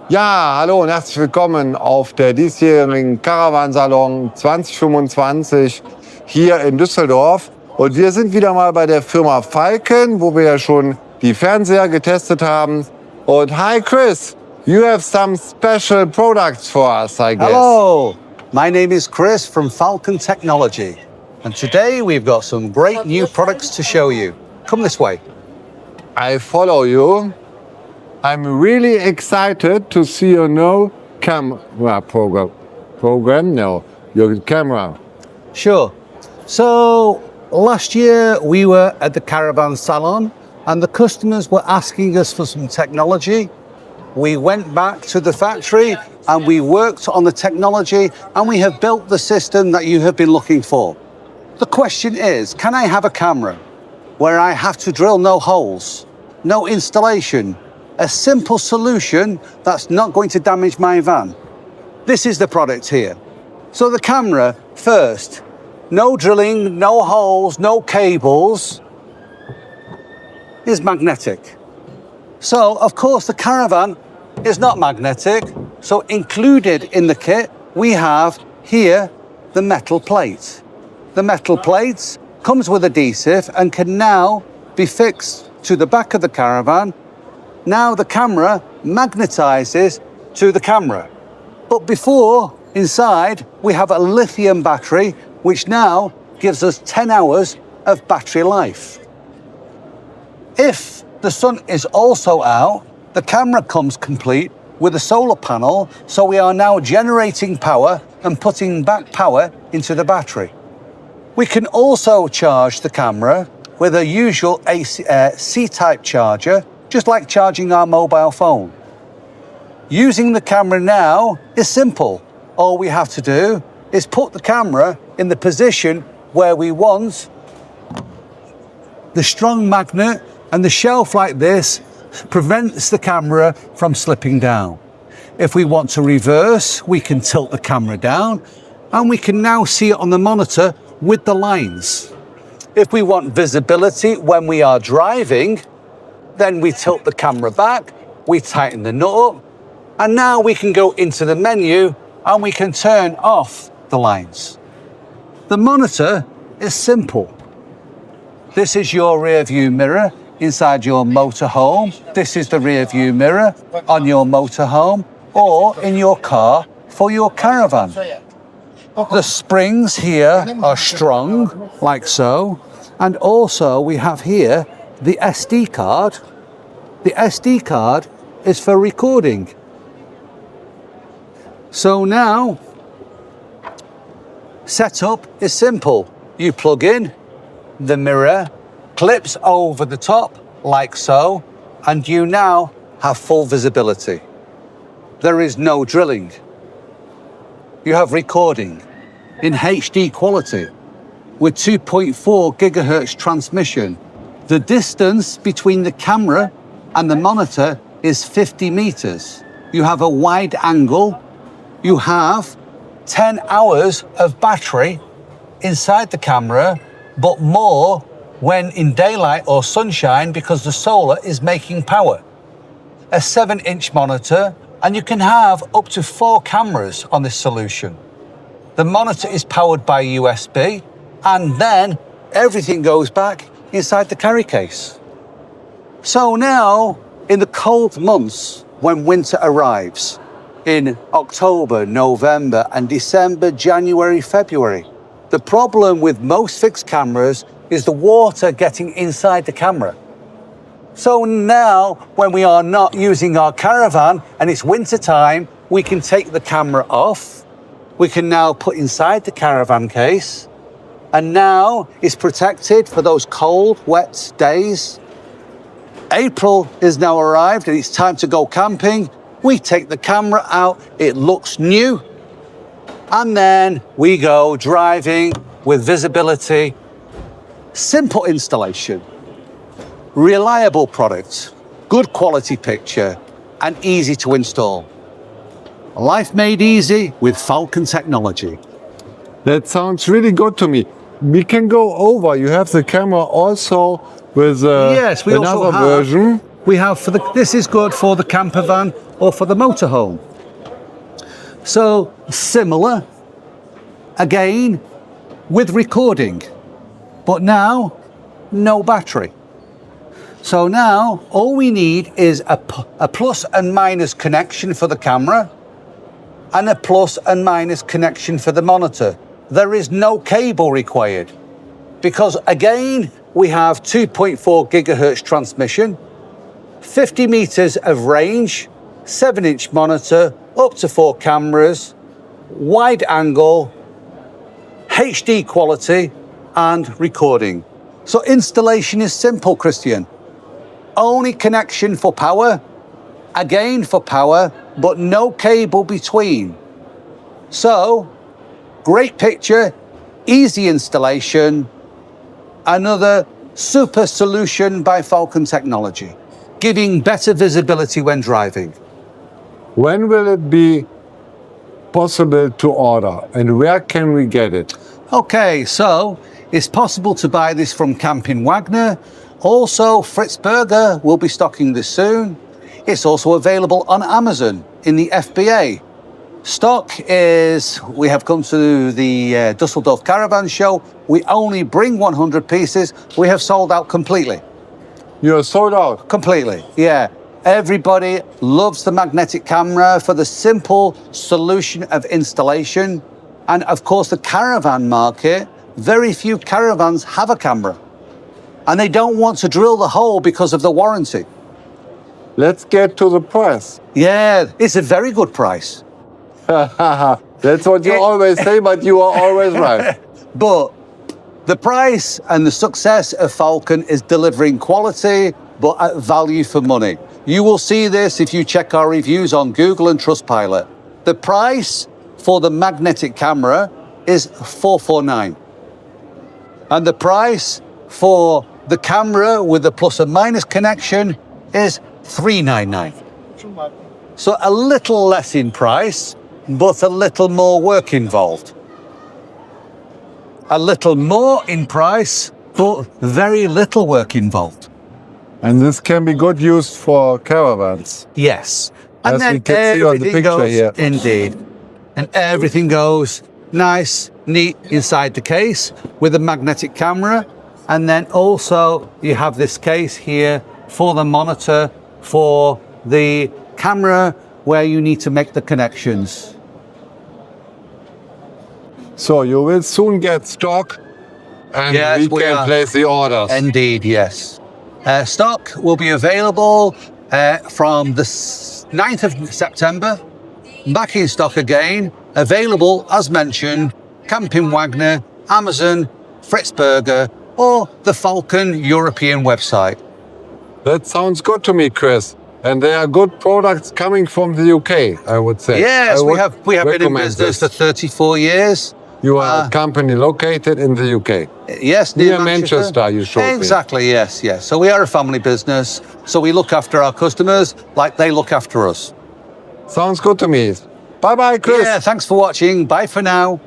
Ja, hallo und herzlich willkommen auf der diesjährigen Caravan-Salon 2025 hier in Düsseldorf. Und wir sind wieder mal bei der Firma Falken, wo wir ja schon die Fernseher getestet haben. Und hi Chris, you have some special products for us, I guess. Hello, my name is Chris from Falcon Technology. And today we've got some great new products to show you. Come this way. I follow you. I'm really excited to see your new camera program. No, your camera. Sure. So last year we were at the Caravan Salon and the customers were asking us for some technology. We went back to the factory and we worked on the technology and we have built the system that you have been looking for. The question is, can I have a camera where I have to drill no holes, no installation, a simple solution that's not going to damage my van? This is the product here. So the camera, first, no drilling, no holes, no cables, is magnetic. So, of course, the Caravan is not magnetic. So included in the kit, we have here the metal plate. The metal plate comes with adhesive and can now be fixed to the back of the Caravan. Now the camera magnetizes to the camera. But before, inside, we have a lithium battery, which now gives us 10 hours of battery life. If the sun is also out, the camera comes complete with a solar panel, so we are now generating power and putting back power into the battery. We can also charge the camera with a usual C-type charger, just like charging our mobile phone. Using the camera now is simple. All we have to do is put the camera in the position where we want. The strong magnet and the shelf like this prevents the camera from slipping down. If we want to reverse, we can tilt the camera down and we can now see it on the monitor with the lines. If we want visibility when we are driving, then we tilt the camera back, we tighten the nut up, and now we can go into the menu and we can turn off the lines. The monitor is simple. This is your rear view mirror inside your motorhome. This is the rear view mirror on your motorhome or in your car for your Caravan. The springs here are strong, like so, and also we have here the SD card. The SD card is for recording. So now, setup is simple. You plug in, the mirror clips over the top, like so, and you now have full visibility. There is no drilling. You have recording in HD quality with 2.4 gigahertz transmission. The distance between the camera and the monitor is 50 meters. You have a wide angle. You have 10 hours of battery inside the camera, but more when in daylight or sunshine because the solar is making power. A 7-inch monitor, and you can have up to 4 cameras on this solution. The monitor is powered by USB, and then everything goes back inside the carry case. So now, in the cold months when winter arrives, in October, November, and December, January, February, the problem with most fixed cameras is the water getting inside the camera. So now, when we are not using our Caravan and it's winter time, we can take the camera off. We can now put inside the Caravan case, and now it's protected for those cold, wet days. April is now arrived and it's time to go camping. We take the camera out, it looks new, and then we go driving with visibility. Simple installation, reliable product, good quality picture, and easy to install. Life made easy with Falcon Technology. That sounds really good to me. We can go over. You have the camera also with Yes, we another also have version. we have for this is good for the camper van or for the motorhome. So similar, again, with recording, but now no battery. So now all we need is a plus and minus connection for the camera and a plus and minus connection for the monitor. There is no cable required because again, we have 2.4 gigahertz transmission, 50 meters of range, 7-inch monitor, up to 4 cameras, wide angle, HD quality and recording. So installation is simple, Christian. Only connection for power, again for power, but no cable between. So, great picture, easy installation, another super solution by Falcon Technology, giving better visibility when driving. When will it be possible to order and where can we get it? Okay, so it's possible to buy this from Camping Wagner. Also, Fritz Berger will be stocking this soon. It's also available on Amazon in the FBA. Stock is, we have come to the Dusseldorf Caravan Show. We only bring 100 pieces. We have sold out completely. You're sold out? Completely, yeah. Everybody loves the magnetic camera for the simple solution of installation. And of course, the caravan market, very few caravans have a camera. And they don't want to drill the hole because of the warranty. Let's get to the price. Yeah, it's a very good price. That's what you always say, but you are always right. But the price and the success of Falcon is delivering quality, but at value for money. You will see this if you check our reviews on Google and Trustpilot. The price for the magnetic camera is $449. And the price for the camera with the plus and minus connection is $399. So a little less in price, but a little more work involved. A little more in price, but very little work involved. And this can be good used for caravans. Yes. As And then we can see on the everything picture goes, here. indeed. And everything goes nice, neat inside the case with a magnetic camera. And then also you have this case here for the monitor, for the camera where you need to make the connections. So you will soon get stock and Yes, we we can are. place the orders. Indeed, yes. Stock will be available from the 9th of September. Back in stock again. Available, as mentioned, Camping Wagner, Amazon, Fritz Berger, or the Falcon European website. That sounds good to me, Chris. And they are good products coming from the UK, I would say. Yes, I we would have been in recommend business this. for 34 years. You are a company located in the UK. Yes, Near Manchester, you showed me. Exactly, yes, yes. So we are a family business. So we look after our customers like they look after us. Sounds good to me. Bye-bye, Chris. Yeah, thanks for watching. Bye for now.